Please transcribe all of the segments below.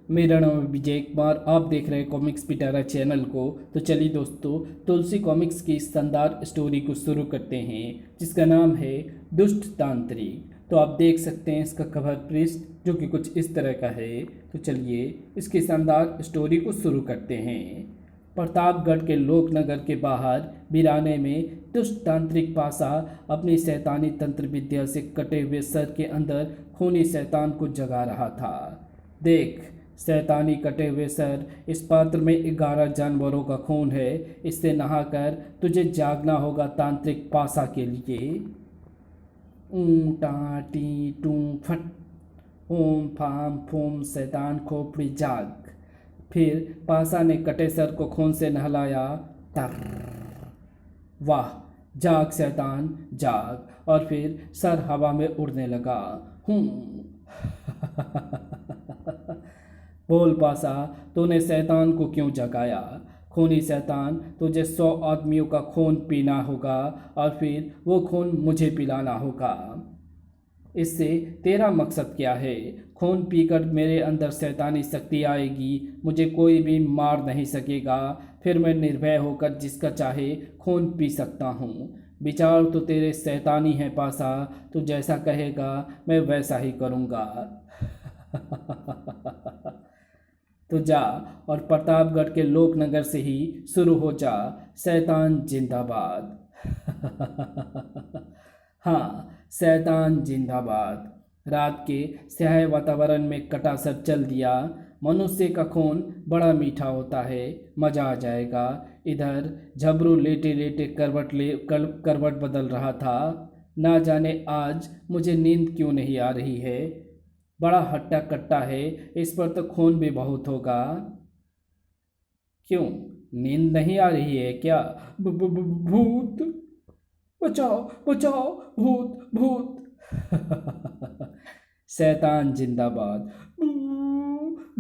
मेरा नाम है विजय कुमार। आप देख रहे हैं कॉमिक्स पिटारा चैनल को। तो चलिए दोस्तों, तुलसी कॉमिक्स की इस शानदार स्टोरी को शुरू करते हैं, जिसका नाम है दुष्ट तांत्रिक। तो आप देख सकते हैं इसका कवर पृष्ठ जो कि कुछ इस तरह का है। तो चलिए इसकी शानदार स्टोरी को शुरू करते हैं। प्रतापगढ़ के लोकनगर के बाहर वीराने में दुष्ट तांत्रिक पासा अपनी शैतानी तंत्र विद्या से कटे हुए सर के अंदर खूनी शैतान को जगा रहा था। देख, शैतानी कटे हुए सर, इस पात्र में 11 जानवरों का खून है। इससे नहाकर तुझे जागना होगा तांत्रिक पासा के लिए। ऊं टा टी टू फट, ओम फाम फूम शैतान खोपड़ी जाग। फिर पासा ने कटे सर को खून से नहलाया। तर, वाह, जाग शैतान जाग। और फिर सर हवा में उड़ने लगा। हूँ बोल पासा, तूने शैतान को क्यों जगाया? खूनी शैतान, तुझे 100 आदमियों का खून पीना होगा और फिर वो खून मुझे पिलाना होगा। इससे तेरा मकसद क्या है? खून पीकर मेरे अंदर शैतानी शक्ति आएगी, मुझे कोई भी मार नहीं सकेगा। फिर मैं निर्भय होकर जिसका चाहे खून पी सकता हूँ। विचार तो तेरे शैतानी है पासा, तू जैसा कहेगा मैं वैसा ही करूँगा। तो जा और प्रतापगढ़ के लोकनगर से ही शुरू हो जा। शैतान जिंदाबाद। हाँ, शैतान जिंदाबाद। रात के स्याह वातावरण में कटासर चल दिया। मनुष्य का खून बड़ा मीठा होता है, मजा आ जाएगा। इधर झबरू लेटे लेटे करवट बदल रहा था। ना जाने आज मुझे नींद क्यों नहीं आ रही है। बड़ा हट्टा कट्टा है, इस पर तो खून भी बहुत होगा। क्यों, नींद नहीं आ रही है क्या? भूत, बचाओ बचाओ, भूत भूत। शैतान जिंदाबाद।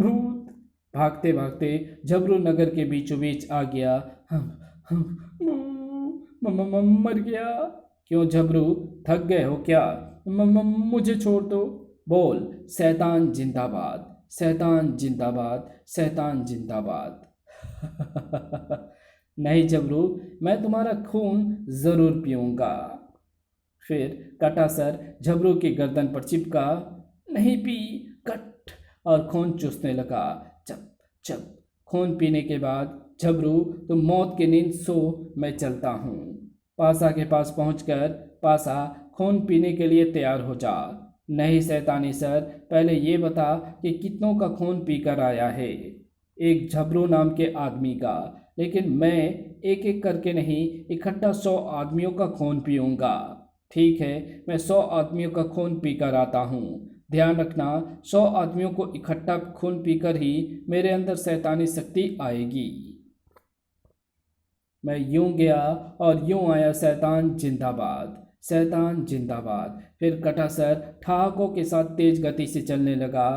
भूत। भागते भागते झबरू नगर के बीचों बीच आ गया। मर गया। क्यों झबरू, थक गए हो क्या? मुझे छोड़ दो। बोल, शैतान जिंदाबाद, शैतान जिंदाबाद, शैतान जिंदाबाद। नहीं झबरू, मैं तुम्हारा खून जरूर पीऊंगा। फिर कटासर झबरू की गर्दन पर चिपका। नहीं पी, कट, और खून चूसने लगा। चप चप। खून पीने के बाद, झबरू तुम मौत की नींद सो, मैं चलता हूँ। पासा के पास पहुंचकर पासा, खून पीने के लिए तैयार हो जा। नहीं शैतानी सर, पहले ये बता कि कितनों का खून पीकर आया है? एक झबरू नाम के आदमी का, लेकिन मैं एक एक करके नहीं, इकट्ठा 100 आदमियों का खून पीऊंगा। ठीक है, मैं 100 आदमियों का खून पीकर आता हूँ। ध्यान रखना, 100 आदमियों को इकट्ठा खून पीकर ही मेरे अंदर शैतानी शक्ति आएगी। मैं यूं गया और यूं आया। शैतान जिंदाबाद, शैतान जिंदाबाद। फिर कटासर ठहाकों के साथ तेज गति से चलने लगा।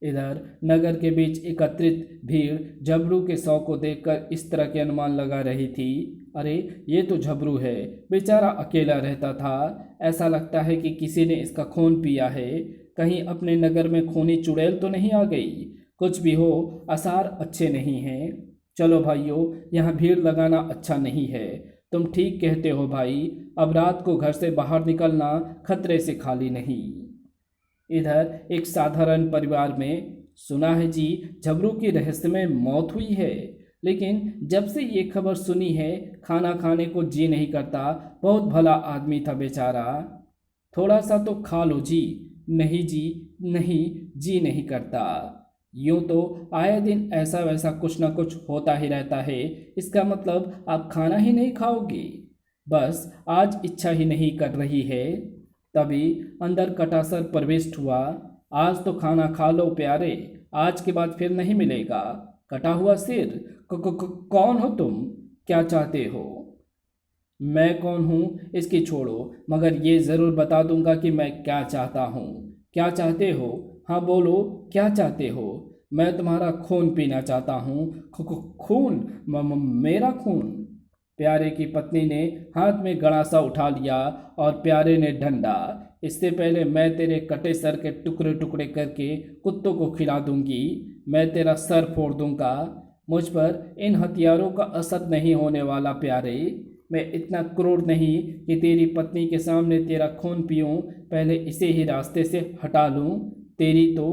इधर नगर के बीच एकत्रित भीड़ झबरू के शव को देखकर इस तरह के अनुमान लगा रही थी। अरे, ये तो झबरू है, बेचारा अकेला रहता था। ऐसा लगता है कि किसी ने इसका खून पिया है। कहीं अपने नगर में खूनी चुड़ैल तो नहीं आ गई? कुछ भी हो, आसार अच्छे नहीं हैं। चलो भाइयों, यहाँ भीड़ लगाना अच्छा नहीं है। तुम ठीक कहते हो भाई, अब रात को घर से बाहर निकलना खतरे से खाली नहीं। इधर एक साधारण परिवार में, सुना है जी झबरू की रहस्यमय मौत हुई है, लेकिन जब से ये खबर सुनी है खाना खाने को जी नहीं करता। बहुत भला आदमी था बेचारा। थोड़ा सा तो खा लो जी। नहीं जी, नहीं, जी नहीं करता। यूं तो आए दिन ऐसा वैसा कुछ ना कुछ होता ही रहता है। इसका मतलब आप खाना ही नहीं खाओगे? बस आज इच्छा ही नहीं कर रही है। तभी अंदर कटासर प्रविष्ट हुआ। आज तो खाना खा लो प्यारे, आज के बाद फिर नहीं मिलेगा। कटा हुआ सिर, कौन हो तुम? क्या चाहते हो? मैं कौन हूँ इसकी छोड़ो, मगर ये ज़रूर बता दूंगा कि मैं क्या चाहता हूँ। क्या चाहते हो? हाँ बोलो, क्या चाहते हो? मैं तुम्हारा खून पीना चाहता हूँ। खून? मेरा खून? प्यारे की पत्नी ने हाथ में गड़ासा उठा लिया और प्यारे ने डंडा। इससे पहले मैं तेरे कटे सर के टुकड़े टुकड़े करके कुत्तों को खिला दूंगी। मैं तेरा सर फोड़ दूंगा। मुझ पर इन हथियारों का असर नहीं होने वाला प्यारे। मैं इतना क्रूर नहीं कि तेरी पत्नी के सामने तेरा खून पीऊं, पहले इसे ही रास्ते से हटा लूं। तेरी तो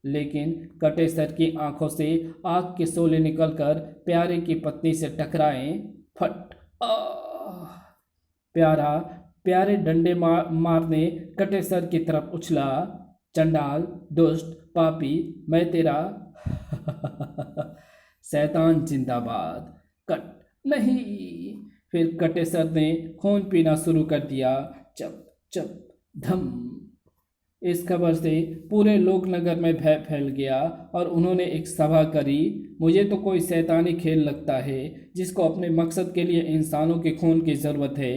लेकिन कटे सर की आंखों से आग के शोले निकलकर प्यारे की पत्नी से टकराए। फट। आह! प्यारा प्यारे डंडे मारने कटे सर की तरफ उछला। चंडाल, दुष्ट, पापी, मैं तेरा शैतान जिंदाबाद। कट। नहीं। फिर कटे सर ने खून पीना शुरू कर दिया। चप चप धम। इस खबर से पूरे लोकनगर में भय फैल गया और उन्होंने एक सभा करी। मुझे तो कोई शैतानी खेल लगता है जिसको अपने मकसद के लिए इंसानों के खून की ज़रूरत है।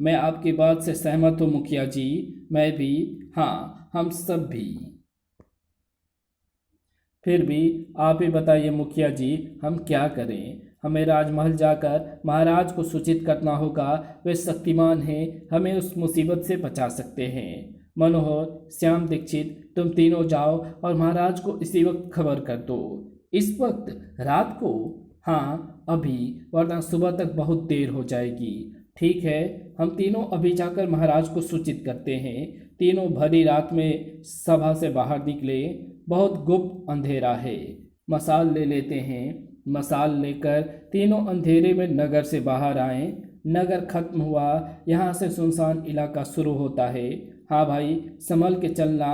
मैं आपकी बात से सहमत हूँ मुखिया जी। मैं भी। हाँ, हम सब भी। फिर भी आप ही बताइए मुखिया जी, हम क्या करें? हमें राजमहल जाकर महाराज को सूचित करना होगा। वे शक्तिमान हैं, हमें उस मुसीबत से बचा सकते हैं। मनोहर, श्याम दीक्षित, तुम तीनों जाओ और महाराज को इसी वक्त खबर कर दो। इस वक्त? रात को? हाँ, अभी, वरना सुबह तक बहुत देर हो जाएगी। ठीक है, हम तीनों अभी जाकर महाराज को सूचित करते हैं। तीनों भरी रात में सभा से बाहर निकले। बहुत गुप्त अंधेरा है। मसाल ले लेते हैं। मसाल लेकर तीनों अंधेरे में नगर से बाहर आए। नगर खत्म हुआ, यहाँ से सुनसान इलाका शुरू होता है। हाँ भाई, संभल के चलना।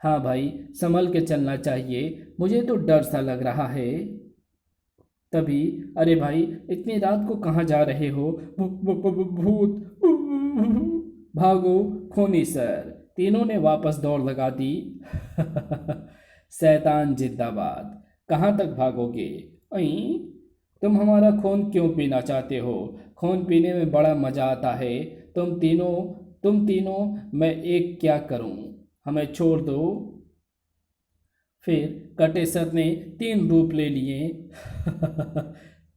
हाँ भाई, संभल के चलना चाहिए, मुझे तो डर सा लग रहा है। तभी, अरे भाई, इतनी रात को कहाँ जा रहे हो? भूत! भागो! खूनी सर! तीनों ने वापस दौड़ लगा दी। शैतान जिंदाबाद! कहाँ तक भागोगे? अई, तुम हमारा खून क्यों पीना चाहते हो? खून पीने में बड़ा मजा आता है। तुम तीनों, मैं एक क्या करूं? हमें छोड़ दो। फिर कटे सर ने 3 रूप ले लिए।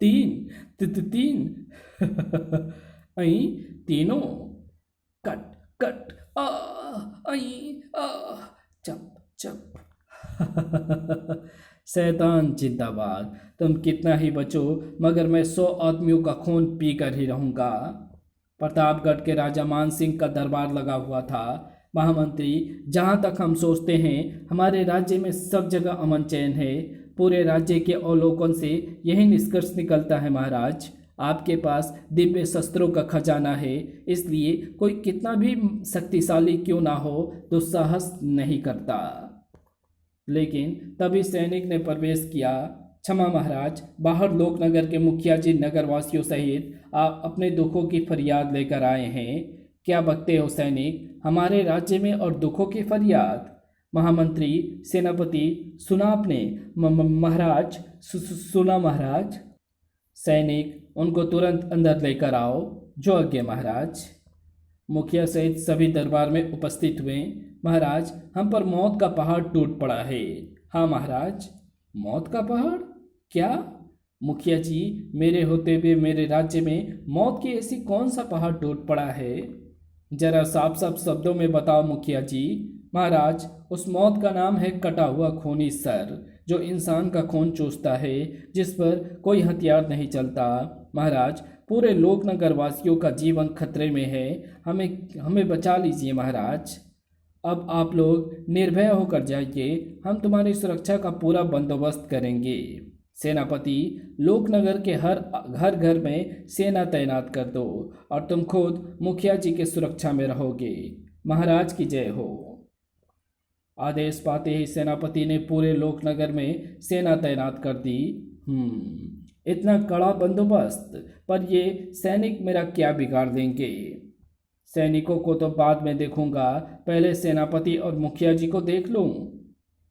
तीन? तीन? अई, तीनों? कट कट आ आई आ चप चप। शैतान जिंदाबाद! तुम कितना ही बचो, मगर मैं 100 आदमियों का खून पी कर ही रहूंगा। प्रतापगढ़ के राजा मान सिंह का दरबार लगा हुआ था। महामंत्री, जहाँ तक हम सोचते हैं हमारे राज्य में सब जगह अमन चैन है। पूरे राज्य के अवलोकन से यही निष्कर्ष निकलता है महाराज। आपके पास दिव्य शस्त्रों का खजाना है, इसलिए कोई कितना भी शक्तिशाली क्यों ना हो दुस्साहस नहीं करता। लेकिन तभी सैनिक ने प्रवेश किया। क्षमा महाराज, बाहर लोकनगर के मुखिया जी नगरवासियों सहित आप अपने दुखों की फरियाद लेकर आए हैं। क्या बकते हो सैनिक? हमारे राज्य में और दुखों की फरियाद? महामंत्री, सेनापति, सुना आपने? महाराज, सुना महाराज। सैनिक, उनको तुरंत अंदर लेकर आओ। जो आज्ञा महाराज। मुखिया सहित सभी दरबार में उपस्थित हुए। महाराज, हम पर मौत का पहाड़ टूट पड़ा है। हाँ महाराज। मौत का पहाड़? क्या? मुखिया जी, मेरे होते हुए मेरे राज्य में मौत की ऐसी कौन सा पहाड़ टूट पड़ा है? जरा साफ साफ शब्दों में बताओ मुखिया जी। महाराज, उस मौत का नाम है कटा हुआ खूनी सर, जो इंसान का खून चूसता है, जिस पर कोई हथियार नहीं चलता। महाराज, पूरे लोकनगर वासियों का जीवन खतरे में है। हमें हमें बचा लीजिए महाराज। अब आप लोग निर्भय होकर जाइए, हम तुम्हारी सुरक्षा का पूरा बंदोबस्त करेंगे। सेनापति, लोकनगर के हर घर घर में सेना तैनात कर दो और तुम खुद मुखिया जी के सुरक्षा में रहोगे। महाराज की जय हो। आदेश पाते ही सेनापति ने पूरे लोकनगर में सेना तैनात कर दी। इतना कड़ा बंदोबस्त, पर ये सैनिक मेरा क्या बिगाड़ देंगे? सैनिकों को तो बाद में देखूंगा, पहले सेनापति और मुखिया जी को देख लूं।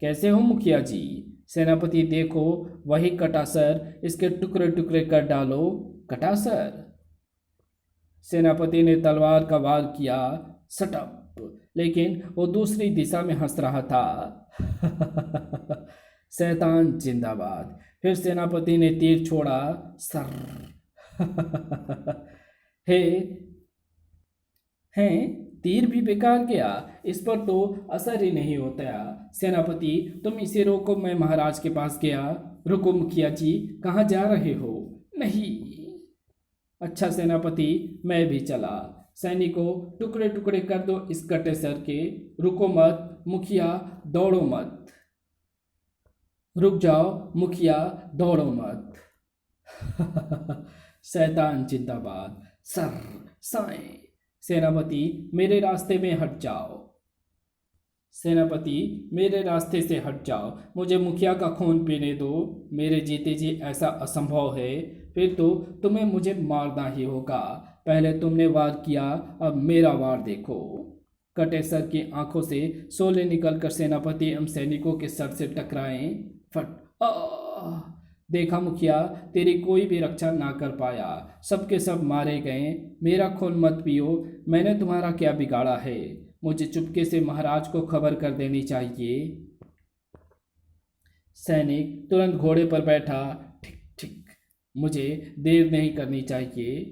कैसे हो मुखिया जी? सेनापति, देखो वही कटासर, इसके टुकड़े टुकड़े कर डालो। कटासर? सेनापति ने तलवार का वार किया। सटप! लेकिन वो दूसरी दिशा में हंस रहा था। शैतान जिंदाबाद! फिर सेनापति ने तीर छोड़ा। सर! हे हैं तीर भी बेकार गया, इस पर तो असर ही नहीं होता। सेनापति तुम इसे रोको, मैं महाराज के पास गया। रुको मुखिया जी, कहाँ जा रहे हो? नहीं। अच्छा सेनापति, मैं भी चला। सैनिकों, टुकड़े टुकड़े कर दो इस कटे सर के। रुको मत मुखिया, दौड़ो मत। रुक जाओ मुखिया, दौड़ो मत। शैतान जिंदाबाद। सर साएं। सेनापति मेरे रास्ते में हट जाओ। सेनापति मेरे रास्ते से हट जाओ, मुझे मुखिया का खून पीने दो। मेरे जीते जी ऐसा असंभव है, फिर तो तुम्हें मुझे मारना ही होगा। पहले तुमने वार किया, अब मेरा वार देखो। कटे सर की आंखों से शोले निकलकर सेनापति एवं सैनिकों के सर से टकराए। फट। देखा मुखिया, तेरी कोई भी रक्षा ना कर पाया, सबके सब मारे गए। मेरा खून मत पियो, मैंने तुम्हारा क्या बिगाड़ा है? मुझे चुपके से महाराज को खबर कर देनी चाहिए। सैनिक तुरंत घोड़े पर बैठा। ठीक ठीक, मुझे देर नहीं करनी चाहिए।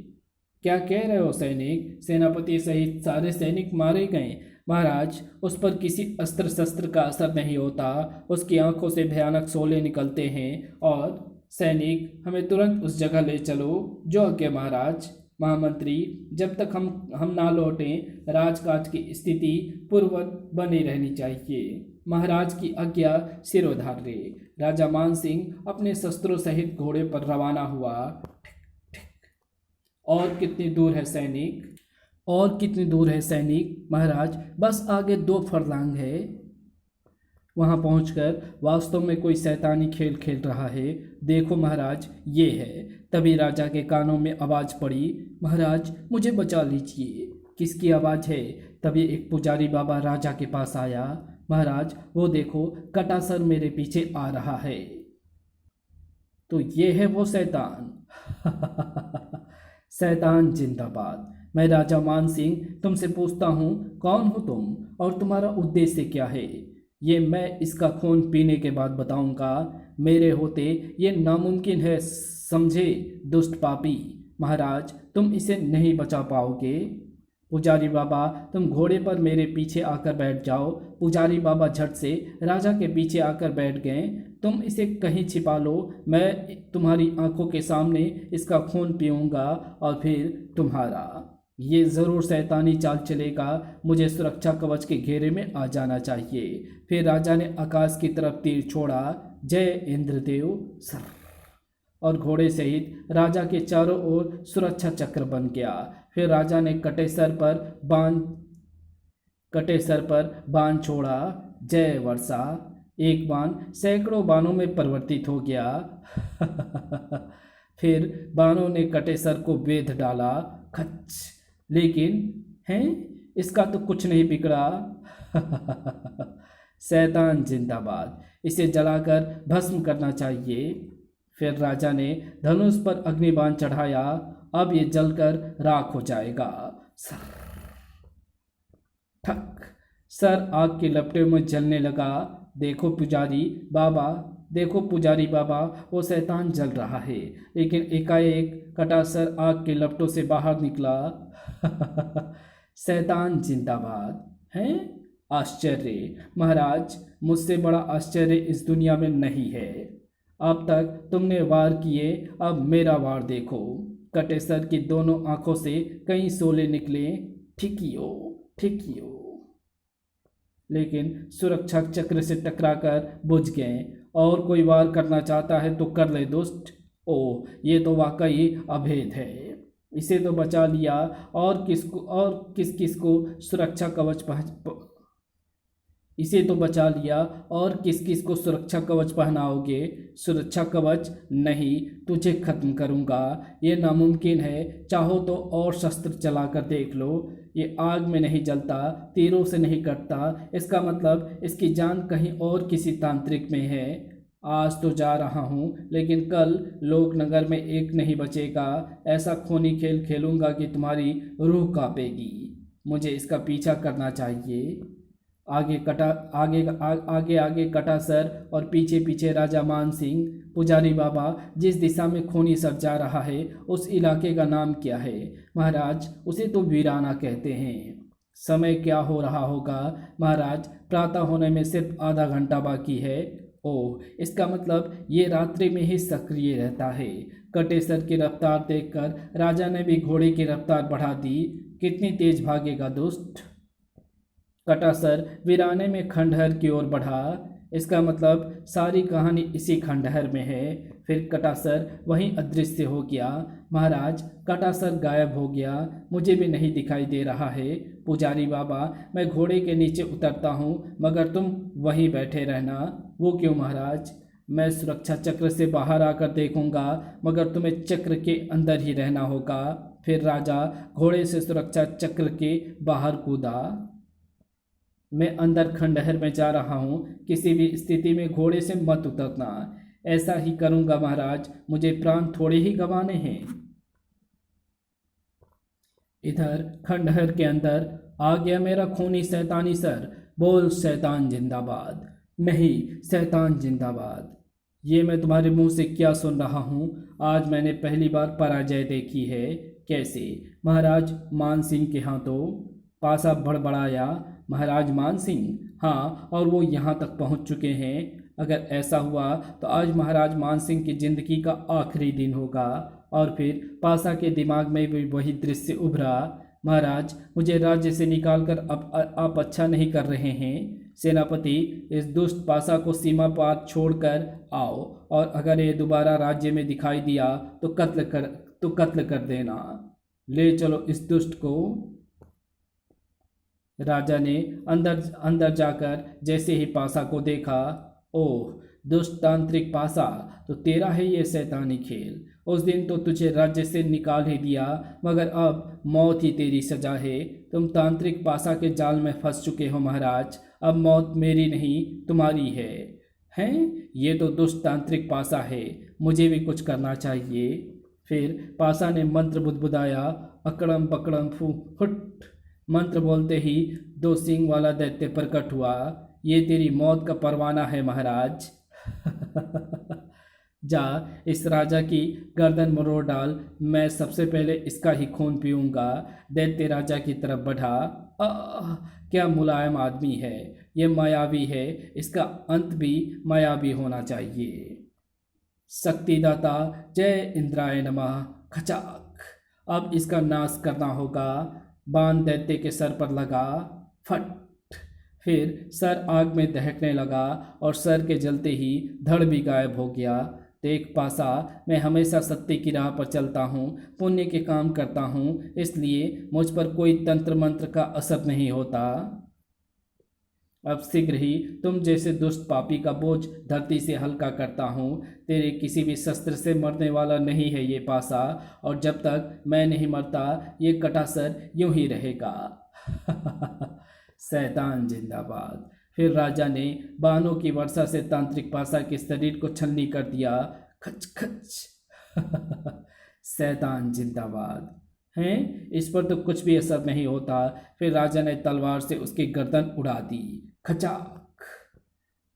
क्या कह रहे हो सैनिक? सेनापति सहित सारे सैनिक मारे गए। महाराज, उस पर किसी अस्त्र शस्त्र का असर नहीं होता, उसकी आंखों से भयानक शोले निकलते हैं। और सैनिक, हमें तुरंत उस जगह ले चलो जो आज्ञा महाराज। महामंत्री, जब तक हम ना लौटें, राजकाज की स्थिति पूर्ववत बनी रहनी चाहिए। महाराज की आज्ञा सिरोधार्य। राजा मान सिंह अपने शस्त्रों सहित घोड़े पर रवाना हुआ। और कितनी दूर है सैनिक? और कितनी दूर है सैनिक? महाराज, बस आगे 2 फरलांग है। वहां पहुंचकर वास्तव में कोई शैतानी खेल खेल रहा है। देखो महाराज, ये है। तभी राजा के कानों में आवाज पड़ी, महाराज मुझे बचा लीजिए। किसकी आवाज है? तभी एक पुजारी बाबा राजा के पास आया। महाराज वो देखो, कटासर मेरे पीछे आ रहा है। तो ये है वो शैतान। शैतान जिंदाबाद। मैं राजा मान सिंह तुमसे पूछता हूँ, कौन हो तुम और तुम्हारा उद्देश्य क्या है? ये मैं इसका खून पीने के बाद बताऊंगा। मेरे होते ये नामुमकिन है, समझे दुष्ट पापी। महाराज तुम इसे नहीं बचा पाओगे। पुजारी बाबा, तुम घोड़े पर मेरे पीछे आकर बैठ जाओ। पुजारी बाबा झट से राजा के पीछे आकर बैठ गए। तुम इसे कहीं छिपा लो, मैं तुम्हारी आंखों के सामने इसका खून पीऊंगा और फिर तुम्हारा। ये ज़रूर शैतानी चाल चलेगा, मुझे सुरक्षा कवच के घेरे में आ जाना चाहिए। फिर राजा ने आकाश की तरफ तीर छोड़ा। जय इंद्रदेव सर। और घोड़े सहित राजा के चारों ओर सुरक्षा चक्र बन गया। फिर राजा ने कटे सर पर बाण छोड़ा। जय वर्षा। एक बाण सैकड़ों बाणों में परिवर्तित हो गया। फिर बाणों ने कटे सर को बेध डाला। खच। लेकिन हैं, इसका तो कुछ नहीं बिगड़ा। शैतान जिंदाबाद, इसे जलाकर भस्म करना चाहिए। फिर राजा ने धनुष पर अग्निबाण चढ़ाया। अब ये जलकर राख हो जाएगा। सर। ठक। सर आग के लपटे में जलने लगा। देखो पुजारी बाबा, देखो पुजारी बाबा, वो शैतान जल रहा है। लेकिन एकाएक कटासर आग के लपटों से बाहर निकला। शैतान जिंदाबाद। हैं? आश्चर्य। महाराज, मुझसे बड़ा आश्चर्य इस दुनिया में नहीं है। अब तक तुमने वार किए, अब मेरा वार देखो। कटेसर की दोनों आंखों से कई शोले निकले। ठिकियो ठिकियो, लेकिन सुरक्षा चक्र से टकराकर बुझ गए। और कोई वार करना चाहता है तो कर ले दुष्ट। ओ, ये तो वाकई अभेद है। इसे तो बचा लिया, और किस किस को सुरक्षा कवच इसे तो बचा लिया, और किस किस को सुरक्षा कवच पहनाओगे? सुरक्षा कवच नहीं, तुझे खत्म करूंगा। ये नामुमकिन है। चाहो तो और शस्त्र चलाकर देख लो, ये आग में नहीं जलता, तीरों से नहीं कटता। इसका मतलब इसकी जान कहीं और किसी तांत्रिक में है। आज तो जा रहा हूँ, लेकिन कल लोकनगर में एक नहीं बचेगा। ऐसा खूनी खेल खेलूंगा कि तुम्हारी रूह कांपेगी। मुझे इसका पीछा करना चाहिए। आगे कटा सर और पीछे पीछे राजा मान सिंह। पुजारी बाबा, जिस दिशा में खूनी सर जा रहा है उस इलाके का नाम क्या है? महाराज, उसे तो वीराना कहते हैं। समय क्या हो रहा होगा महाराज? प्रातः होने में सिर्फ आधा घंटा बाकी है। ओह, इसका मतलब ये रात्रि में ही सक्रिय रहता है। कटेसर की रफ्तार देखकर राजा ने भी घोड़े की रफ्तार बढ़ा दी। कितनी तेज भागेगा दुष्ट? कटासर वीराने में खंडहर की ओर बढ़ा। इसका मतलब सारी कहानी इसी खंडहर में है। फिर कटासर वहीं अदृश्य हो गया। महाराज, कटासर गायब हो गया, मुझे भी नहीं दिखाई दे रहा है। पुजारी बाबा, मैं घोड़े के नीचे उतरता हूँ, मगर तुम वहीं बैठे रहना। वो क्यों महाराज? मैं सुरक्षा चक्र से बाहर आकर देखूंगा, मगर तुम्हें चक्र के अंदर ही रहना होगा। फिर राजा घोड़े से सुरक्षा चक्र के बाहर कूदा। मैं अंदर खंडहर में जा रहा हूँ, किसी भी स्थिति में घोड़े से मत उतरना। ऐसा ही करूँगा महाराज, मुझे प्राण थोड़े ही गंवाने हैं। इधर खंडहर के अंदर आ गया मेरा खूनी शैतानी सर। बोल शैतान जिंदाबाद। नहीं, शैतान जिंदाबाद। ये मैं तुम्हारे मुंह से क्या सुन रहा हूँ? आज मैंने पहली बार पराजय देखी है। कैसे? महाराज मान सिंह के हाथों। पासा बड़बड़ाया। महाराज मान सिंह? हाँ, और वो यहाँ तक पहुँच चुके हैं। अगर ऐसा हुआ तो आज महाराज मान सिंह की जिंदगी का आखिरी दिन होगा। और फिर पासा के दिमाग में भी वही दृश्य उभरा। महाराज, मुझे राज्य से निकालकर अब आप अच्छा नहीं कर रहे हैं। सेनापति, इस दुष्ट पासा को सीमा पार छोड़कर आओ, और अगर ये दोबारा राज्य में दिखाई दिया तो कत्ल कर देना। ले चलो इस दुष्ट को। राजा ने अंदर अंदर जाकर जैसे ही पासा को देखा, ओह दुष्ट तांत्रिक पासा, तो तेरा है ये शैतानी खेल। उस दिन तो तुझे राज्य से निकाल ही दिया, मगर अब मौत ही तेरी सजा है। तुम तांत्रिक पासा के जाल में फंस चुके हो महाराज। अब मौत मेरी नहीं, तुम्हारी है। हैं? ये तो दुष्ट तांत्रिक पासा है, मुझे भी कुछ करना चाहिए। फिर पासा ने मंत्र बुदबुदाया। अकड़म पकड़म फू फुट। मंत्र बोलते ही दो सींग वाला दैत्य प्रकट हुआ। ये तेरी मौत का परवाना है महाराज। जा इस राजा की गर्दन मरोड़ डाल, मैं सबसे पहले इसका ही खून पीऊंगा। दैत्य राजा की तरफ बढ़ा। क्या मुलायम आदमी है, ये मायावी है, इसका अंत भी मायावी होना चाहिए। शक्तिदाता जय इंद्राय नमः। खचाक। अब इसका नाश करना होगा। बाण दैत्य के सर पर लगा। फट। फिर सर आग में दहकने लगा और सर के जलते ही धड़ भी गायब हो गया। देख पासा, मैं हमेशा सत्य की राह पर चलता हूँ, पुण्य के काम करता हूँ, इसलिए मुझ पर कोई तंत्र मंत्र का असर नहीं होता। अब शीघ्र ही तुम जैसे दुष्ट पापी का बोझ धरती से हल्का करता हूँ। तेरे किसी भी शस्त्र से मरने वाला नहीं है ये पासा, और जब तक मैं नहीं मरता ये कटासर यूं ही रहेगा। शैतान जिंदाबाद। फिर राजा ने बाणों की वर्षा से तांत्रिक पासा के शरीर को छलनी कर दिया। खच खच। शैतान जिंदाबाद। हैं? इस पर तो कुछ भी असर नहीं होता। फिर राजा ने तलवार से उसकी गर्दन उड़ा दी। खचाक।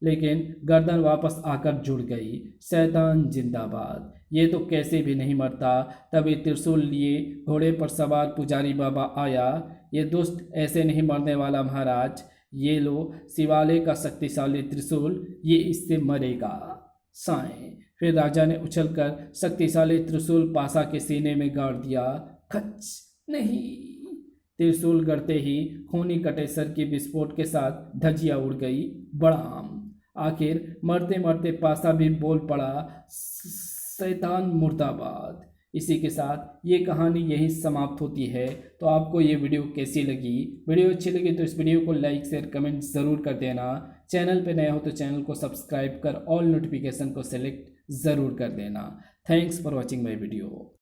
लेकिन गर्दन वापस आकर जुड़ गई। शैतान जिंदाबाद। ये तो कैसे भी नहीं मरता। तभी त्रिशूल लिए घोड़े पर सवार पुजारी बाबा आया। ये दुष्ट ऐसे नहीं मरने वाला महाराज। ये लो शिवालय का शक्तिशाली त्रिशूल, ये इससे मरेगा। साएं। फिर राजा ने उछलकर शक्तिशाली त्रिशूल पासा के सीने में गाड़ दिया। खच। नहीं। त्रिशूल गड़ते ही खूनी कटेसर की विस्फोट के साथ धजिया उड़ गई। बड़ाम। आखिर मरते मरते पासा भी बोल पड़ा, शैतान मुर्दाबाद। इसी के साथ ये कहानी यहीं समाप्त होती है। तो आपको ये वीडियो कैसी लगी? वीडियो अच्छी लगी तो इस वीडियो को लाइक शेयर कमेंट ज़रूर कर देना। चैनल पे नया हो तो चैनल को सब्सक्राइब कर ऑल नोटिफिकेशन को सेलेक्ट ज़रूर कर देना। Thanks for watching my video.